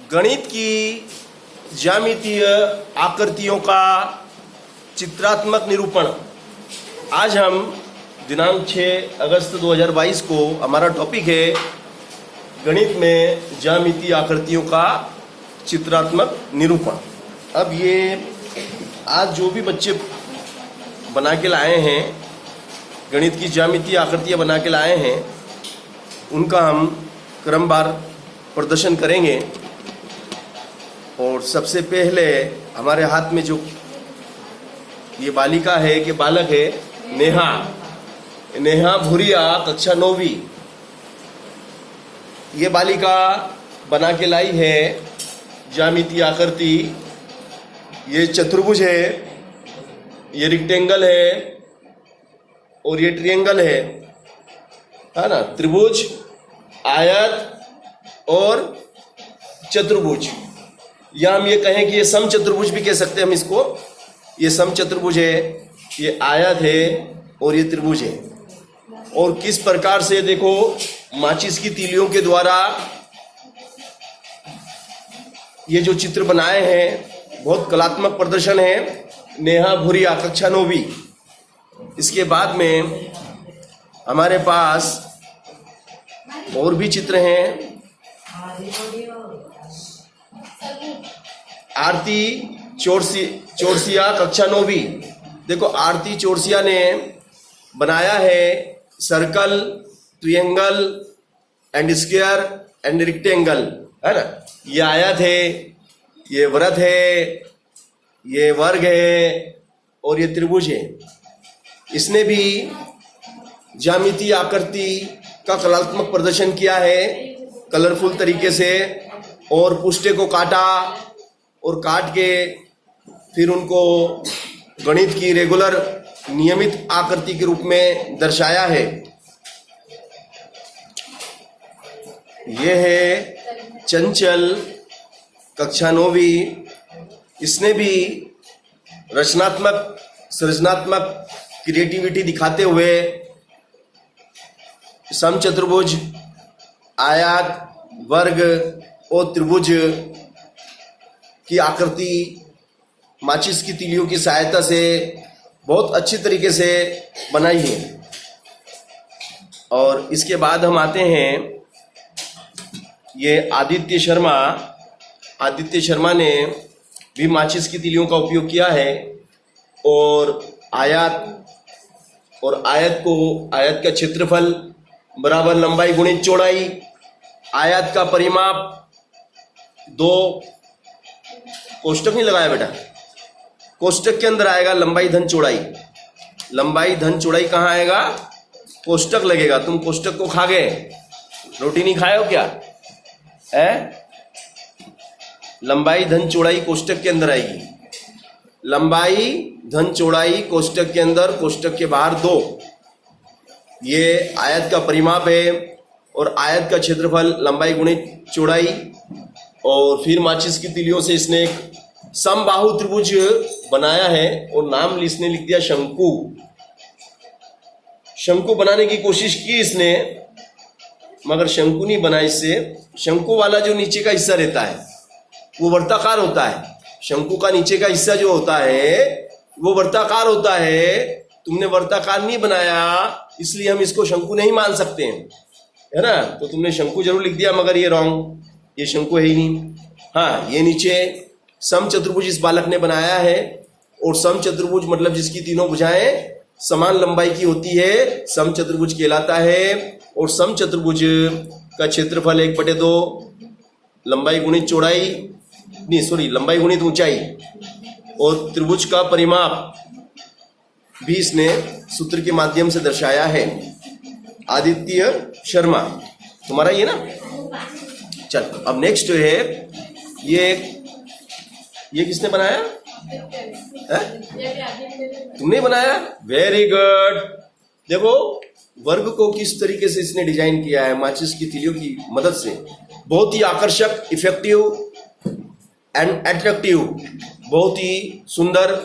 गणित की ज्यामितीय आकृतियों का चित्रात्मक निरूपण। आज हम दिनांक 6 अगस्त 2022 को हमारा टॉपिक है गणित में ज्यामितीय आकृतियों का चित्रात्मक निरूपण। अब ये आज जो भी बच्चे बना के लाए हैं, गणित की ज्यामितीय आकृतियाँ बना के लाए हैं, उनका हम क्रमवार प्रदर्शन करेंगे। और सबसे पहले हमारे हाथ में जो ये बालिका है कि बालक है, नेहा भूरिया, कक्षा 9वीं। ये बालिका बना के लाई है ज्यामितीय आकृति। ये चतुर्भुज है, ये रेक्टेंगल है और ये ट्रायंगल है ना। त्रिभुज, आयत और चतुर्भुज, या हम ये कहें कि ये समचतुर्भुज भी कह सकते हैं हम इसको। ये समचतुर्भुज है, ये आयत है और ये त्रिभुज है। और किस प्रकार से देखो माचिस की तीलियों के द्वारा ये जो चित्र बनाए हैं, बहुत कलात्मक प्रदर्शन है। नेहा भूरिया, कक्षा 9वीं। इसके बाद में हमारे पास और भी चित्र हैं। आरती चौरसिया, कक्षा 9वीं। देखो आरती चौरसिया ने बनाया है circle, triangle and square and rectangle, है ना। ये आयत है, ये वृत्त है, ये वर्ग है और ये त्रिभुज है। इसने भी ज्यामितीय आकृति का कलात्मक प्रदर्शन किया है कलरफुल तरीके से, और पुष्टे को काटा और काट के फिर उनको गणित की रेगुलर नियमित आकृति के रूप में दर्शाया है। यह है चंचल, कक्षा 9वीं। इसने भी रचनात्मक, सृजनात्मक क्रिएटिविटी दिखाते हुए समचतुर्भुज, आयत, वर्ग और त्रिभुज की आकृति माचिस की तीलियों की सहायता से बहुत अच्छी तरीके से बनाई है। और इसके बाद हम आते हैं, ये आदित्य शर्मा ने भी माचिस की तीलियों का उपयोग किया है। और आयत का क्षेत्रफल बराबर लंबाई गुणित चौड़ाई। आयत का परिमाप 2 कोष्टक नहीं लगाया बेटा, कोष्टक के अंदर आएगा लंबाई धन चौड़ाई। लंबाई धन चौड़ाई कहाँ आएगा? कोष्टक लगेगा। तुम कोष्टक को खा गए, रोटी नहीं खाए हो क्या? है लंबाई धन चौड़ाई कोष्टक के अंदर आएगी। लंबाई धन चौड़ाई कोष्टक के अंदर, कोष्टक के बाहर 2। ये आयत का परिमाप है और आयत का क्षेत्रफल लंबाई गुणित चौड़ाई। और फिर माचिस की तीलियों से इसने एक समबाहु त्रिभुज बनाया है और नाम इसने लिख दिया शंकु। शंकु बनाने की कोशिश की इसने, मगर शंकु नहीं बना। इससे शंकु वाला जो नीचे का हिस्सा रहता है वो वर्ताकार होता है। शंकु का नीचे का हिस्सा जो होता है वो वर्ताकार होता है। तुमने वर्ताकार नहीं बनाया, इसलिए हम इसको शंकु नहीं मान सकते हैं, है ना। तो तुमने शंकु जरूर लिख दिया, मगर ये रॉन्ग, ये शंकु है ही नहीं। हाँ, ये नीचे समचतुर्भुज इस बालक ने बनाया है। और समचतुर्भुज मतलब जिसकी तीनों भुजाएं समान लंबाई की होती है, समचतुर्भुज कहलाता है। और समचतुर्भुज का क्षेत्रफल 1/2, लंबाई गुणित चौड़ाई, नहीं सॉरी, लंबाई गुणित ऊंचाई। और त्रिभुज का परिमाप भी इसने सूत्र के माध्यम से दर्शाया है। आदित्य शर्मा तुम्हारा ये ना। चल, अब नेक्स्ट है, ये किसने बनाया है? तुमने बनाया, वेरी गुड। देखो वर्ग को किस तरीके से इसने डिजाइन किया है माचिस की तीलियों की मदद से। बहुत ही आकर्षक, इफेक्टिव एंड एट्रैक्टिव, बहुत ही सुंदर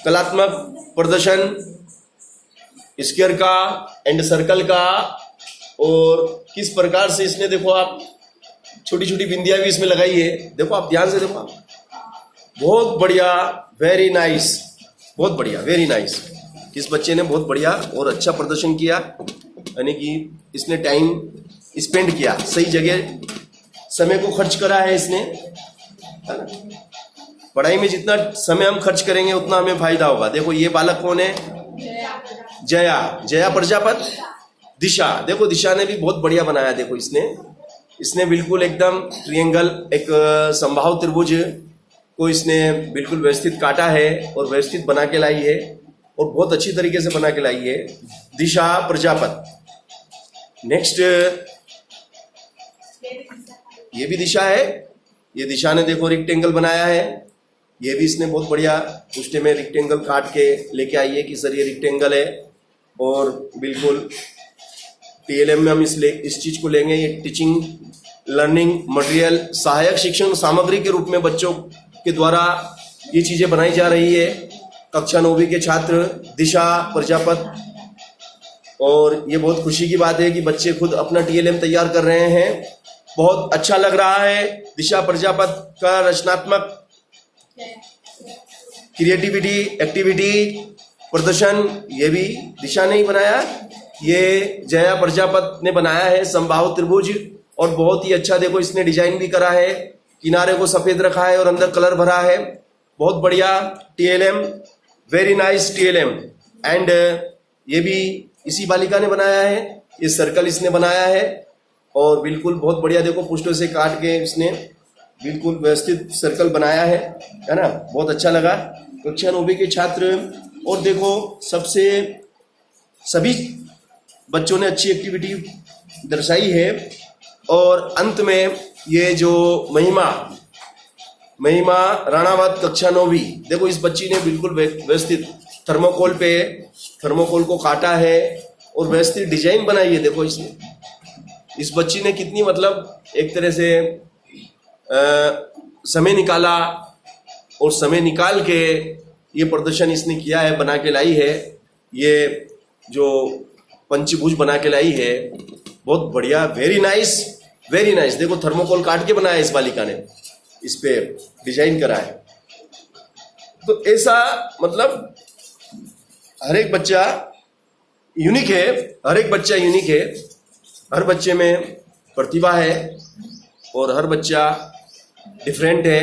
कलात्मक प्रदर्शन स्क्वायर का एंड सर्कल का। और किस प्रकार से इसने, देखो आप, छोटी छोटी बिंदियां भी इसमें लगाई है। देखो आप ध्यान से देखो आप, बहुत बढ़िया, वेरी नाइस, बहुत बढ़िया, वेरी नाइस। इस बच्चे ने बहुत बढ़िया और अच्छा प्रदर्शन किया, यानी कि इसने टाइम स्पेंड किया, सही जगह समय को खर्च करा है इसने, है ना। पढ़ाई में जितना समय हम खर्च करेंगे उतना हमें फायदा होगा। देखो ये बालक कौन है, जया, जया प्रजापति। दिशा, देखो दिशा ने भी बहुत बढ़िया बनाया। देखो इसने बिल्कुल एकदम ट्रायंगल, एक समबाहु त्रिभुज को इसने बिल्कुल व्यवस्थित काटा है और व्यवस्थित बना के लाई है और बहुत अच्छी तरीके से बना के लाई है दिशा प्रजापति। नेक्स्ट ये भी दिशा है। ये दिशा ने देखो रेक्टेंगल बनाया है, ये भी इसने बहुत बढ़िया उसने में रेक्टेंगल काट के लेके आई है कि सर ये रेक्टेंगल है और बिल्कुल टीएलएम में हम इस चीज को लेंगे। ये टीचिंग लर्निंग मटेरियल, सहायक शिक्षण सामग्री के रूप में बच्चों के द्वारा ये चीजें बनाई जा रही है। कक्षा 9वीं के छात्र दिशा प्रजापति, और ये बहुत खुशी की बात है कि बच्चे खुद अपना टीएलएम तैयार कर रहे हैं। बहुत अच्छा लग रहा है दिशा प्रजापति का रचनात्मक क्रिएटिविटी, एक्टिविटी, प्रदर्शन, ये भी दिशा ने ही बनाया। ये जया प्रजापति ने बनाया है समबाहु त्रिभुज, और बहुत ही अच्छा देखो इसने डिजाइन भी करा है, किनारे को सफेद रखा है और अंदर कलर भरा है। बहुत बढ़िया TLM, very nice TLM. And ये भी इसी बालिका ने बनाया है, ये सर्कल इसने बनाया है और बिल्कुल बहुत बढ़िया देखो पुष्टों से काट के इसने बिल्कुल व्यवस्थित सर्कल बनाया है ना। बहुत अच्छा लगा। कक्षा 9वीं के छात्र, और देखो सभी बच्चों ने अच्छी एक्टिविटी दर्शाई है। और अंत में ये जो महिमा राणावत कक्षा 9वीं, देखो इस बच्ची ने बिल्कुल व्यवस्थित थर्मोकोल को काटा है और व्यवस्थित डिजाइन बनाई है। देखो इस बच्ची ने कितनी मतलब एक तरह से समय निकाला और समय निकाल के ये प्रदर्शन इसने किया है, बना के लाई है। ये जो पंचभुज बना के लाई है, बहुत बढ़िया, वेरी नाइस, वेरी नाइस। देखो थर्मोकोल काट के बनाया इस बालिका ने, इस पे डिजाइन करा है। तो ऐसा मतलब हर एक बच्चा यूनिक है, हर एक बच्चा यूनिक है, हर बच्चे में प्रतिभा है और हर बच्चा डिफरेंट है।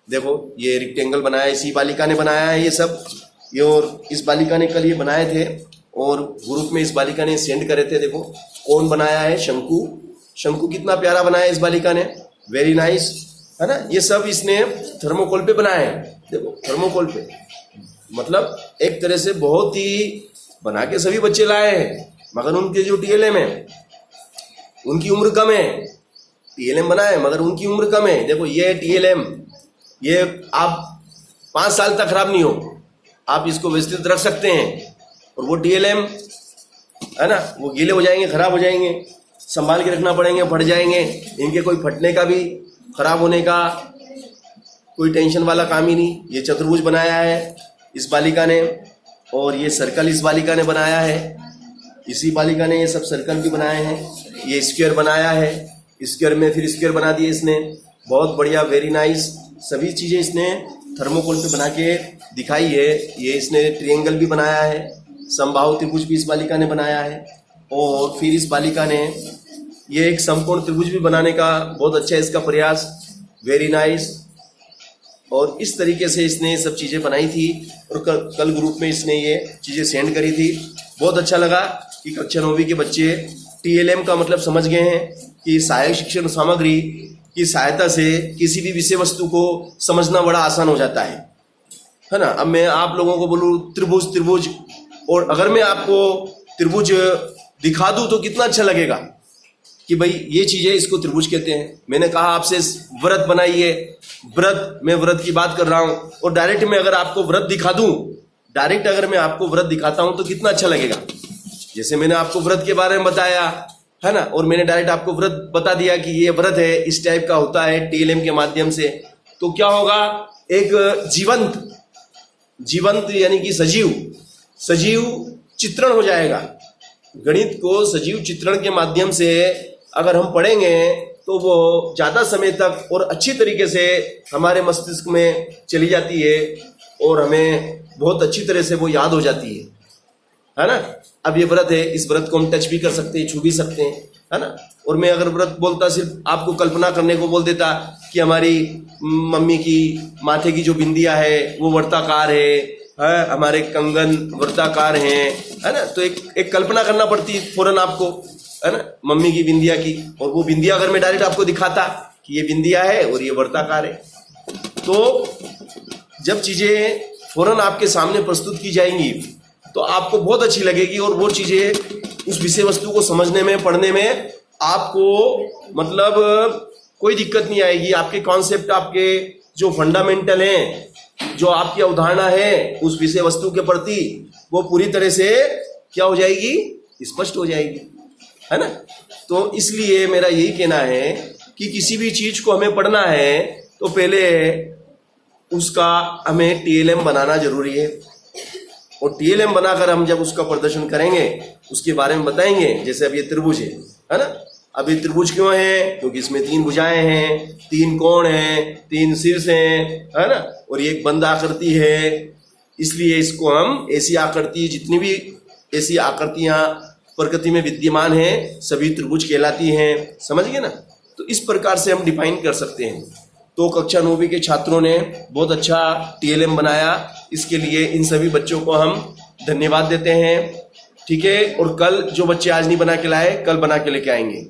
देखो ये रेक्टेंगल बनाया इसी बालिका ने बनाया है ये सब, ये और इस बालिका ने कल ये बनाए थे और ग्रुप में इस बालिका ने सेंड करे थे। देखो कौन बनाया है, शंकु कितना प्यारा बनाया इस बालिका ने, वेरी नाइस, है ना। ये सब इसने थर्मोकोल पे बनाए हैं। देखो थर्मोकोल पे मतलब एक तरह से बहुत ही बना के सभी बच्चे लाए हैं, मगर उनके जो टीएलएम है उनकी उम्र कम है। टीएलएम बनाए मगर उनकी उम्र कम है। देखो ये टीएलएम, ये आप 5 साल तक खराब नहीं हो, आप इसको व्यवस्थित रख सकते हैं। और वो टीएलएम है ना, वो गीले हो जाएंगे, खराब हो जाएंगे, संभाल के रखना पड़ेंगे, फट जाएंगे। इनके कोई फटने का भी, खराब होने का कोई टेंशन वाला काम ही नहीं। ये चतुर्भुज बनाया है इस बालिका ने और ये सर्कल इस बालिका ने बनाया है। इसी बालिका ने ये सब सर्कल भी बनाए हैं। ये स्क्वायर बनाया है, स्क्वायर में फिर स्क्वायर बना दिए इसने, बहुत बढ़िया, वेरी नाइस। सभी चीज़ें इसने थर्मोकोल पे बना के दिखाई है। ये इसने ट्रायंगल भी बनाया है, समबाहु त्रिभुज भी इस बालिका ने बनाया है और फिर इस बालिका ने ये एक संपूर्ण त्रिभुज भी बनाने का बहुत अच्छा इसका प्रयास, वेरी नाइस। और इस तरीके से इसने सब चीज़ें बनाई थी और कल ग्रुप में इसने ये चीज़ें सेंड करी थी। बहुत अच्छा लगा कि कक्षा 9वीं के बच्चे टीएलएम का मतलब समझ गए हैं कि सहायक शिक्षण सामग्री की सहायता से किसी भी विषय वस्तु को समझना बड़ा आसान हो जाता है ना। अब मैं आप लोगों को बोलूँ त्रिभुज, और अगर मैं आपको त्रिभुज दिखा दूँ तो कितना अच्छा लगेगा कि भाई ये चीज़ है, इसको त्रिभुज कहते हैं। मैंने कहा आपसे व्रत बनाइए, व्रत, मैं व्रत की बात कर रहा हूँ और डायरेक्ट में अगर आपको व्रत दिखा दूँ, डायरेक्ट अगर मैं आपको व्रत दिखाता हूँ तो कितना अच्छा लगेगा। जैसे मैंने आपको व्रत के बारे में बताया है ना, और मैंने डायरेक्ट आपको व्रत बता दिया कि ये व्रत है, इस टाइप का होता है टीएलएम के माध्यम से, तो क्या होगा, एक जीवंत यानी कि सजीव चित्रण हो जाएगा। गणित को सजीव चित्रण के माध्यम से अगर हम पढ़ेंगे तो वो ज़्यादा समय तक और अच्छी तरीके से हमारे मस्तिष्क में चली जाती है और हमें बहुत अच्छी तरह से वो याद हो जाती है ना। अब ये व्रत है, इस व्रत को हम टच भी कर सकते हैं, छू भी सकते हैं, है ना। और मैं अगर व्रत बोलता सिर्फ आपको कल्पना करने को बोल देता कि हमारी मम्मी की माथे की जो बिंदिया है वो वर्ताकार है, हमारे कंगन वर्ताकार हैं, है ना, तो एक कल्पना करना पड़ती फौरन आपको, है ना, मम्मी की बिंदिया की। और वो बिंदिया अगर मैं डायरेक्ट आपको दिखाता कि ये बिंदिया है और ये वर्ताकार है, तो जब चीजें फौरन आपके सामने प्रस्तुत की जाएंगी तो आपको बहुत अच्छी लगेगी और वो चीजें उस विषय वस्तु को समझने में, पढ़ने में आपको मतलब कोई दिक्कत नहीं आएगी। आपके कॉन्सेप्ट, आपके जो फंडामेंटल हैं, जो आपकी अवधारणा है उस विषय वस्तु के प्रति, वो पूरी तरह से क्या हो जाएगी, स्पष्ट हो जाएगी, है ना। तो इसलिए मेरा यही कहना है कि किसी भी चीज को हमें पढ़ना है तो पहले उसका हमें टीएलएम बनाना जरूरी है। और टीएलएम बनाकर हम जब उसका प्रदर्शन करेंगे, उसके बारे में बताएंगे, जैसे अब ये त्रिभुज है ना। अब ये त्रिभुज क्यों है, क्योंकि इसमें 3 भुजाएं हैं, 3 कोण हैं, 3 शीर्ष हैं, है ना, और ये एक बंद आकृति है। इसलिए इसको हम ऐसी आकृति, जितनी भी ऐसी आकृतियां प्रकृति में विद्यमान हैं, सभी त्रिभुज कहलाती हैं। समझ गए ना। तो इस प्रकार से हम डिफाइन कर सकते हैं। तो कक्षा 9वीं के छात्रों ने बहुत अच्छा टीएलएम बनाया, इसके लिए इन सभी बच्चों को हम धन्यवाद देते हैं। ठीक है। और कल जो बच्चे आज नहीं बना के लाए, कल बना के लेके आएंगे।